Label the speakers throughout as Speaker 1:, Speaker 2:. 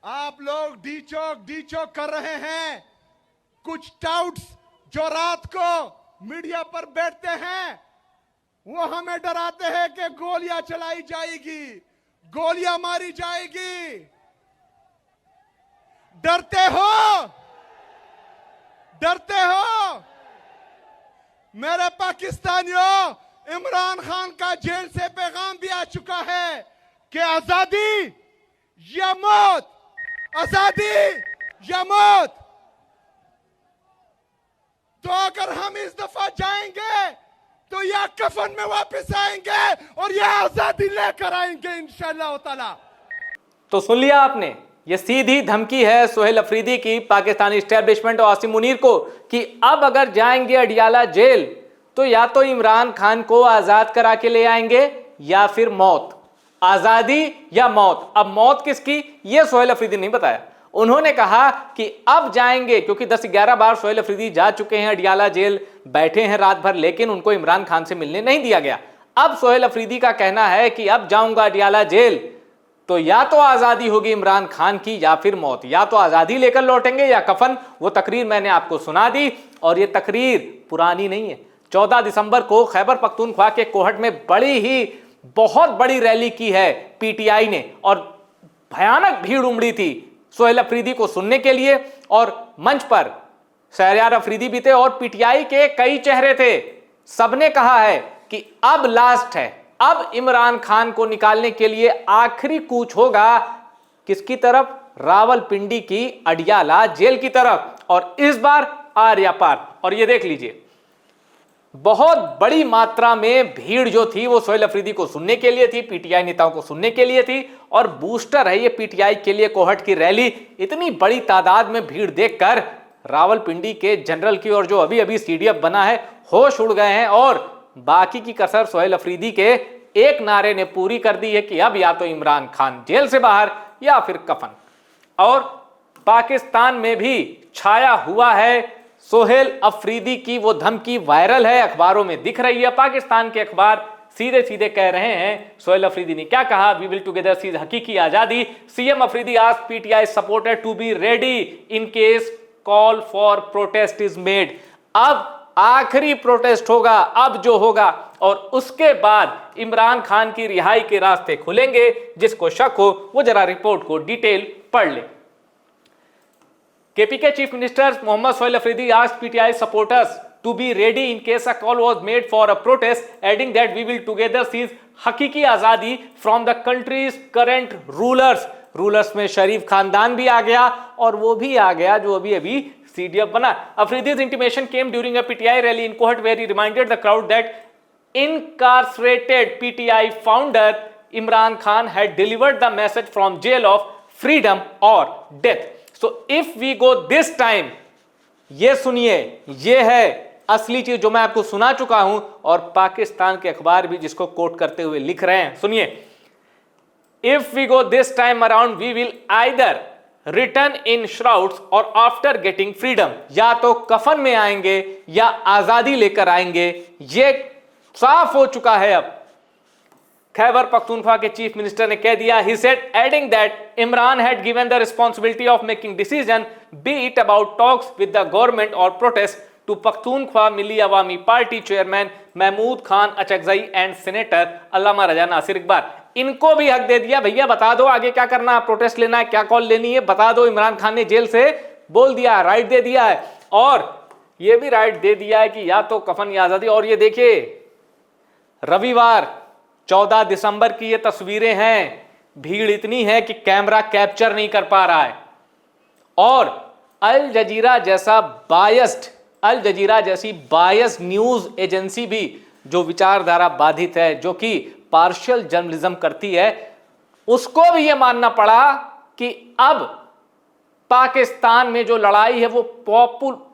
Speaker 1: आप लोग डी चौक कर रहे हैं। कुछ टाउट्स जो रात को मीडिया पर बैठते हैं वो हमें डराते हैं कि गोलियां चलाई जाएगी, गोलियां मारी जाएगी। डरते हो, डरते हो। मेरे पाकिस्तानियों, इमरान खान का जेल से पैगाम भी आ चुका है कि आजादी या मौत, आजादी या मौत। तो अगर हम इस दफा जाएंगे तो या कफन में वापस आएंगे और या आजादी लेकर आएंगे इंशाअल्लाह ताला।
Speaker 2: तो सुन लिया आपने, ये सीधी धमकी है सोहेल अफरीदी की पाकिस्तानी एस्टेब्लिशमेंट और आसिम मुनीर को कि अब अगर जाएंगे अडियाला जेल तो या तो इमरान खान को आजाद करा के ले आएंगे या फिर मौत। आजादी या मौत। अब मौत किसकी, यह सोहेल अफरीदी नहीं बताया। उन्होंने कहा कि अब जाएंगे, क्योंकि 10-11 बार सोहेल अफरीदी जा चुके हैं अडियाला जेल, बैठे हैं रात भर, लेकिन उनको इमरान खान से मिलने नहीं दिया गया। अब सोहेल अफरीदी का कहना है कि अब जाऊंगा अडियाला जेल तो या तो आजादी होगी इमरान खान की या फिर मौत। या तो आजादी लेकर लौटेंगे या कफन। वो तकरीर मैंने आपको सुना दी और ये तकरीर पुरानी नहीं है। 14 दिसंबर को खैबर पख्तूनख्वा के कोहट में बहुत बड़ी रैली की है पीटीआई ने और भयानक भीड़ उमड़ी थी सोहेल अफरीदी को सुनने के लिए। और मंच पर शहरयार अफरीदी भी थे और पीटीआई के कई चेहरे थे। सबने कहा है कि अब लास्ट है, अब इमरान खान को निकालने के लिए आखिरी कूच होगा किसकी तरफ, रावलपिंडी की अडियाला जेल की तरफ। और इस बार आर्या पार। और ये देख लीजिए, बहुत बड़ी मात्रा में भीड़ जो थी वो सोहेल अफरीदी को सुनने के लिए थी, पीटीआई नेताओं को सुनने के लिए थी। और बूस्टर है ये पीटीआई के लिए कोहट की रैली। इतनी बड़ी तादाद में भीड़ देखकर रावलपिंडी के जनरल की और जो अभी अभी सीडीएफ बना है होश उड़ गए हैं। और बाकी की कसर सोहेल अफरीदी के एक नारे ने पूरी कर दी है कि अब या तो इमरान खान जेल से बाहर या फिर कफन। और पाकिस्तान में भी छाया हुआ है सोहेल अफरीदी की वो धमकी, वायरल है, अखबारों में दिख रही है। पाकिस्तान के अखबार सीधे सीधे कह रहे हैं सोहेल अफरीदी ने क्या कहा, वी विल टुगेदर सीज हकीकी आजादी। CM Afridi ask PTI supporter to be ready in case call for protest is made. अब आखिरी प्रोटेस्ट होगा, अब जो होगा, और उसके बाद इमरान खान की रिहाई के रास्ते खुलेंगे। जिसको शक हो वो जरा रिपोर्ट को डिटेल पढ़ ले। KPK Chief Minister Mohammad Sohail Afridi asked PTI supporters to be ready in case a call was made for a protest, adding that we will together seize hakiki azadi from the country's current rulers. Rulers में शरीफ खानदान भी आ गया और वो भी आ गया जो अभी अभी CDF बना। Afridi's intimation came during a PTI rally in Kohat where he reminded the crowd that incarcerated PTI founder Imran Khan had delivered the message from jail of freedom or death. So if we go this time, ये सुनिए, ये है असली चीज जो मैं आपको सुना चुका हूं और पाकिस्तान के अखबार भी जिसको कोट करते हुए लिख रहे हैं। सुनिए, if we go this time around we will either return in shrouds or after getting freedom, या तो कफन में आएंगे या आजादी लेकर आएंगे। ये साफ हो चुका है। अब खैबर पख्तूनख्वा के चीफ मिनिस्टर ने कह दिया, he said adding that Imran had given the responsibility of making decision be it about talks with the government or protest to Pakhtunkhwa Milli Awami Party chairman Mahmood Khan Achakzai and senator अल्लामा रजा नासिर इकबाल। इनको भी हक दे दिया, भैया बता दो आगे क्या करना है, प्रोटेस्ट लेना है, क्या कॉल लेनी है, बता दो। इमरान खान ने जेल से बोल दिया, राइट दे दिया है और ये भी राइट दे दिया है कि या तो कफन या आजादी। और ये देखिए, रविवार 14 दिसंबर की ये तस्वीरें हैं। भीड़ इतनी है कि कैमरा कैप्चर नहीं कर पा रहा है। और अल जजीरा जैसी बायस्ड न्यूज एजेंसी भी जो विचारधारा बाधित है, जो कि पार्शियल जर्नलिज्म करती है, उसको भी ये मानना पड़ा कि अब पाकिस्तान में जो लड़ाई है वो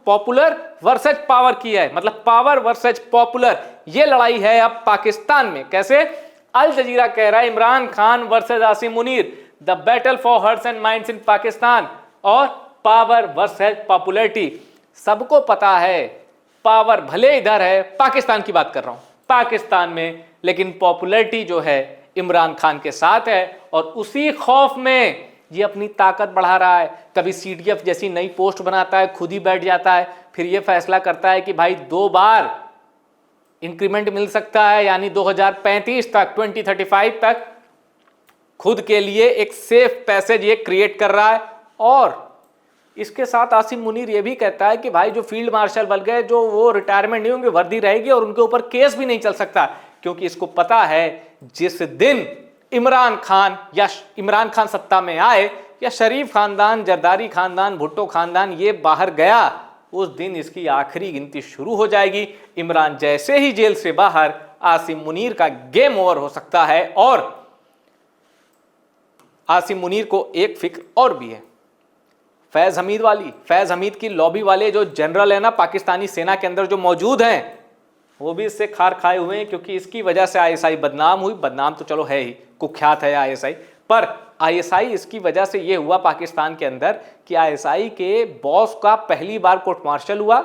Speaker 2: पॉपुलर वर्सेज पावर की है। मतलब पावर वर्सेज पॉपुलर, ये लड़ाई है अब पाकिस्तान में। कैसे? अल जजीरा कह रहा है Imran Khan versus Asim Munir, the battle for hearts and minds in Pakistan, और पावर वर्सेज पॉपुलैरिटी। सबको पता है पावर भले इधर है, पाकिस्तान की बात कर रहा हूं, पाकिस्तान में, लेकिन पॉपुलैरिटी जो है इमरान खान के साथ है। और उसी खौफ में ये अपनी ताकत बढ़ा रहा है, कभी सीडीएफ जैसी नई पोस्ट बनाता है, खुद ही बैठ जाता है, फिर ये फैसला करता है कि भाई 2 बार इंक्रीमेंट मिल सकता है, यानी 2035 तक 2035 तक खुद के लिए एक सेफ पैसेज ये क्रिएट कर रहा है। और इसके साथ आसिम मुनीर ये भी कहता है कि भाई जो फील्ड मार्शल बन गए, जो वो रिटायरमेंट नहीं होंगे, वर्दी रहेगी और उनके ऊपर केस भी नहीं चल सकता, क्योंकि इसको पता है जिस दिन इमरान खान सत्ता में आए या शरीफ खानदान, जरदारी खानदान, भुट्टो खानदान ये बाहर गया, उस दिन इसकी आखिरी गिनती शुरू हो जाएगी। इमरान जैसे ही जेल से बाहर, आसिम मुनीर का गेम ओवर हो सकता है। और आसिम मुनीर को एक फिक्र और भी है, फैज हमीद की लॉबी वाले जो जनरल है ना पाकिस्तानी सेना के अंदर जो मौजूद हैं, वो भी इससे खार खाए हुए हैं, क्योंकि इसकी वजह से आईएसआई बदनाम हुई। बदनाम तो चलो है ही, कुख्यात है आईएसआई, पर आईएसआई इसकी वजह से ये हुआ पाकिस्तान के अंदर कि आईएसआई के बॉस का पहली बार कोर्ट मार्शल हुआ,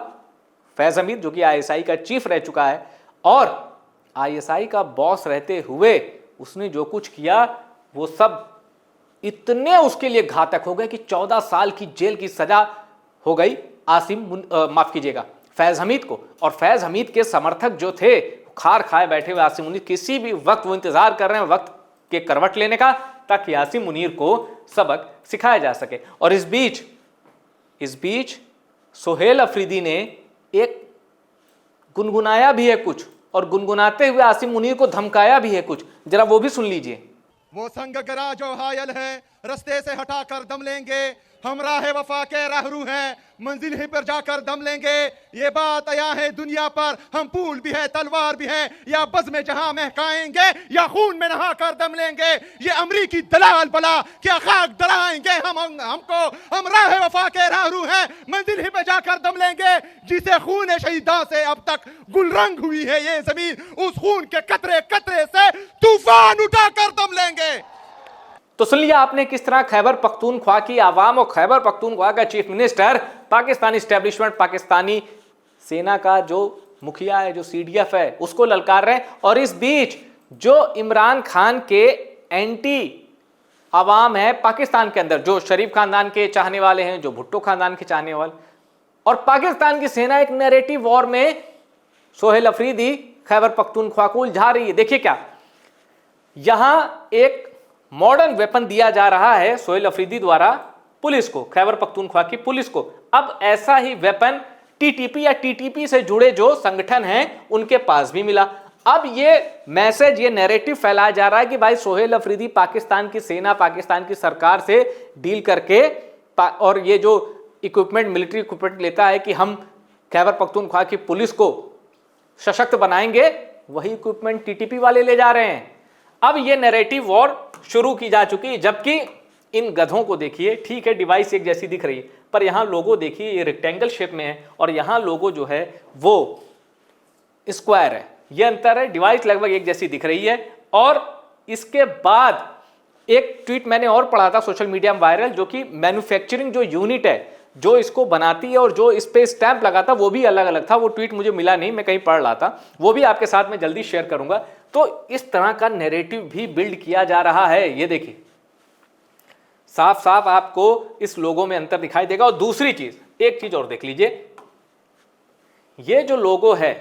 Speaker 2: फैज हमीद, जो कि आईएसआई का चीफ रह चुका है। और आईएसआई का बॉस रहते हुए उसने जो कुछ किया वो सब इतने उसके लिए घातक हो गए कि 14 साल की जेल की सजा हो गई फैज हमीद को। और फैज हमीद के समर्थक जो थे खार खाए बैठे हुए आसिम मुनीर, किसी भी वक्त वो इंतजार कर रहे हैं वक्त के करवट लेने का, ताकि आसिम मुनीर को सबक सिखाया जा सके। और इस बीच सोहेल अफरीदी ने एक गुनगुनाया भी है कुछ, और गुनगुनाते हुए आसिम मुनीर को धमकाया भी है कुछ, जरा वो भी सुन लीजिए।
Speaker 1: वो संग गरा जो हायल है, रस्ते से हटाकर दम लेंगे, हम राह वफा के राहरू हैं, मंजिल ही पर जाकर दम लेंगे। ये बात आया है दुनिया पर, हम फूल भी है तलवार भी है, या बज़ में जहां महकाएंगे या खून में नहा कर दम लेंगे। ये अमरीकी दलाल बला क्या खाक डराएंगे हमको, हम राह वफा के राहरू हैं, मंजिल ही पर जाकर दम लेंगे। जिसे खून शहीदां से अब तक गुलरंग हुई है ये जमीन, उस खून के कतरे कतरे से तूफान उठाकर दम लेंगे।
Speaker 2: तो सुन लिया आपने किस तरह खैबर पख्तूनख्वा की आवाम और खैबर पख्तूनख्वा का chief minister Pakistani establishment, Pakistani सेना का जो मुखिया है, जो सीडीएफ है, उसको ललकार रहे हैं। और इस बीच जो इमरान खान के एंटी आवाम है पाकिस्तान के अंदर, जो शरीफ खानदान के चाहने वाले हैं, जो भुट्टो खानदान के चाहने वाले, और पाकिस्तान की सेना एक नैरेटिव वॉर में सोहेल अफरीदी खैबर पख्तूनख्वा को उलझा रही है। देखिए क्या, यहां एक मॉडर्न वेपन दिया जा रहा है सोहेल अफरीदी द्वारा पुलिस को, खैबर पख्तूनख्वा की पुलिस को। अब ऐसा ही वेपन टीटीपी या टीटीपी से जुड़े जो संगठन हैं उनके पास भी मिला। अब ये मैसेज, ये नैरेटिव फैलाया जा रहा है कि भाई सोहेल अफरीदी पाकिस्तान की सेना, पाकिस्तान की सरकार से डील करके और ये जो इक्विपमेंट, मिलिट्री इक्विपमेंट लेता है कि हम खैबर पख्तूनख्वा की पुलिस को सशक्त बनाएंगे, वही इक्विपमेंट टीटीपी वाले ले जा रहे हैं। अब ये नैरेटिव वॉर शुरू की जा चुकी है, जबकि इन गधों को देखिए, ठीक है डिवाइस एक जैसी दिख रही है, पर यहां लोगो देखिए ये रेक्टेंगल शेप में है और यहां लोगो जो है वो स्क्वायर है। ये अंतर है, डिवाइस लगभग एक जैसी दिख रही है। और इसके बाद एक ट्वीट मैंने और पढ़ा था सोशल मीडिया में वायरल, जो कि मैन्युफैक्चरिंग जो यूनिट है जो इसको बनाती है और जो इस पे स्टैंप लगाता, वो भी अलग अलग था। वो ट्वीट मुझे मिला नहीं, मैं कहीं पढ़ रहा था, वो भी आपके साथ में जल्दी शेयर करूंगा। तो इस तरह का नैरेटिव भी बिल्ड किया जा रहा है। ये देखिए साफ साफ आपको इस लोगो में अंतर दिखाई देगा। और दूसरी चीज, एक चीज और देख लीजिए, ये जो लोगो है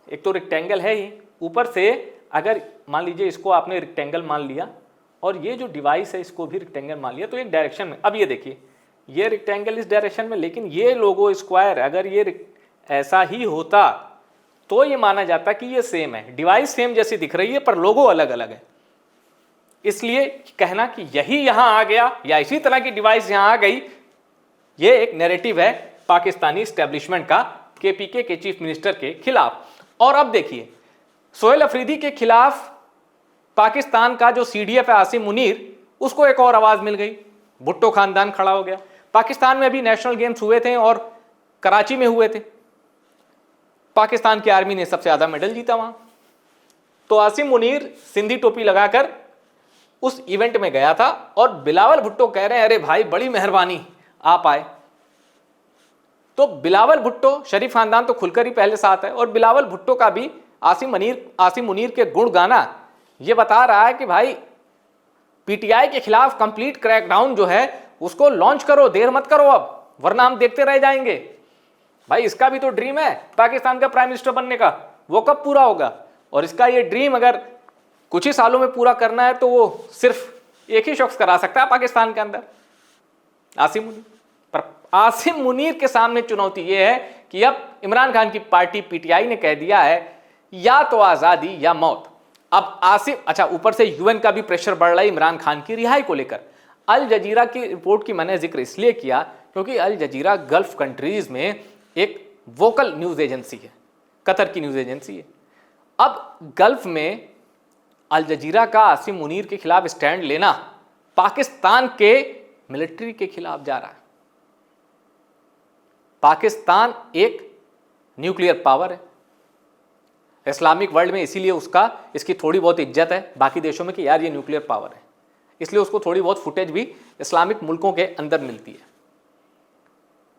Speaker 2: एक तो रेक्टेंगल है ही, ऊपर से अगर मान लीजिए इसको आपने रेक्टेंगल मान लिया और ये जो डिवाइस है इसको भी रेक्टेंगल मान लिया, तो एक डायरेक्शन में, अब ये देखिए ये रेक्टेंगल इस डायरेक्शन में, लेकिन ये लोगो स्क्वायर, अगर ये ऐसा ही होता तो ये माना जाता कि ये सेम है, डिवाइस सेम जैसी दिख रही है पर लोगो अलग अलग है। इसलिए कहना कि यही यहां आ गया या इसी तरह की डिवाइस यहां आ गई, ये एक नैरेटिव है पाकिस्तानी एस्टेब्लिशमेंट का, केपीके के चीफ मिनिस्टर के खिलाफ। और अब देखिए सोहेल अफरीदी के खिलाफ पाकिस्तान का जो सीडीएफ है आसिम मुनीर, उसको एक और आवाज मिल गई, भुट्टो खानदान खड़ा हो गया। पाकिस्तान में भी नेशनल गेम्स हुए थे और कराची में हुए थे, पाकिस्तान की आर्मी ने सबसे ज्यादा मेडल जीता वहां। तो आसिम मुनीर सिंधी टोपी लगाकर उस इवेंट में गया था और बिलावल भुट्टो कह रहे हैं अरे भाई बड़ी मेहरबानी आप आए। तो बिलावल भुट्टो, शरीफ खानदान तो खुलकर ही पहले साथ है, और बिलावल भुट्टो का भी आसिम मुनीर के गुण गाना ये बता रहा है कि भाई पीटीआई के खिलाफ कंप्लीट क्रैकडाउन जो है उसको लॉन्च करो, देर मत करो अब, वरना हम देखते रह जाएंगे। भाई इसका भी तो ड्रीम है पाकिस्तान का प्राइम मिनिस्टर बनने का, वो कब पूरा होगा? और इसका ये ड्रीम अगर कुछ ही सालों में पूरा करना है तो वो सिर्फ एक ही शख्स करा सकता है पाकिस्तान के अंदर, आसिम मुनीर। पर आसिम मुनीर के सामने चुनौती ये है कि अब इमरान खान की पार्टी पीटीआई ने कह दिया है या तो आजादी या मौत। अब आसिम, अच्छा ऊपर से यूएन का भी प्रेशर बढ़ रहा है इमरान खान की रिहाई को लेकर। अल जजीरा की रिपोर्ट की मैंने जिक्र इसलिए किया क्योंकि अल जजीरा गल्फ कंट्रीज में एक वोकल न्यूज एजेंसी है, कतर की न्यूज एजेंसी है। अब गल्फ में अल जजीरा का आसिम मुनीर के खिलाफ स्टैंड लेना पाकिस्तान के मिलिट्री के खिलाफ जा रहा है। पाकिस्तान एक न्यूक्लियर पावर है इस्लामिक वर्ल्ड में, इसीलिए इसकी थोड़ी बहुत इज्जत है बाकी देशों में कि यार ये न्यूक्लियर पावर है, इसलिए उसको थोड़ी बहुत फुटेज भी इस्लामिक मुल्कों के अंदर मिलती है।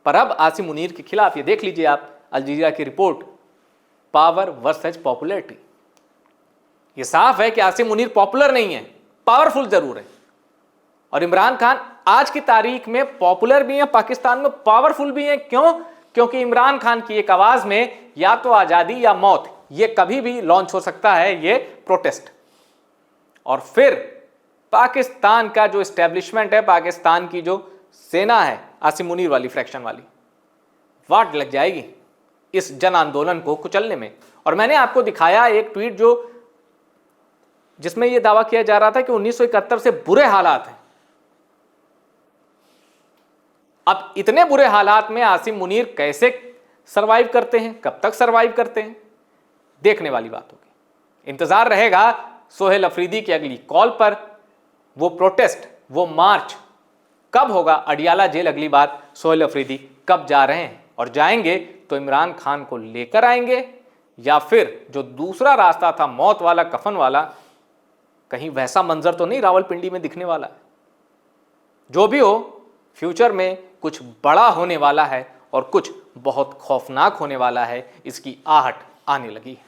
Speaker 2: पर अब आसिम मुनीर के खिलाफ ये देख लीजिए आप अल जजीरा की रिपोर्ट, पावर वर्सेस पॉपुलैरिटी। ये साफ है कि आसिम मुनीर पॉपुलर नहीं है, पावरफुल जरूर है। और इमरान खान आज की तारीख में पॉपुलर भी है, पाकिस्तान में पावरफुल भी है। क्यों? क्योंकि इमरान खान की एक आवाज में या तो आजादी या मौत, ये कभी भी लॉन्च हो सकता है ये प्रोटेस्ट। और फिर पाकिस्तान का जो एस्टेब्लिशमेंट है, पाकिस्तान की जो सेना है आसिम मुनीर वाली फ्रैक्शन वाली, वाट लग जाएगी इस जन आंदोलन को कुचलने में। और मैंने आपको दिखाया एक ट्वीट जिसमें यह दावा किया जा रहा था कि 1971 से बुरे हालात हैं। अब इतने बुरे हालात में आसिम मुनीर कैसे सरवाइव करते हैं, कब तक सरवाइव करते हैं, देखने वाली बात होगी। इंतजार रहेगा सोहेल अफरीदी की अगली कॉल पर। वो प्रोटेस्ट, वो मार्च कब होगा, अडियाला जेल अगली बार सोहेल अफरीदी कब जा रहे हैं, और जाएंगे तो इमरान खान को लेकर आएंगे या फिर जो दूसरा रास्ता था मौत वाला, कफन वाला, कहीं वैसा मंजर तो नहीं रावलपिंडी में दिखने वाला है। जो भी हो, फ्यूचर में कुछ बड़ा होने वाला है और कुछ बहुत खौफनाक होने वाला है, इसकी आहट आने लगी है।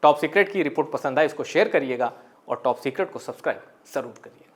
Speaker 2: टॉप सीक्रेट की रिपोर्ट पसंद आए इसको शेयर करिएगा और टॉप सीक्रेट को सब्सक्राइब जरूर करिएगा।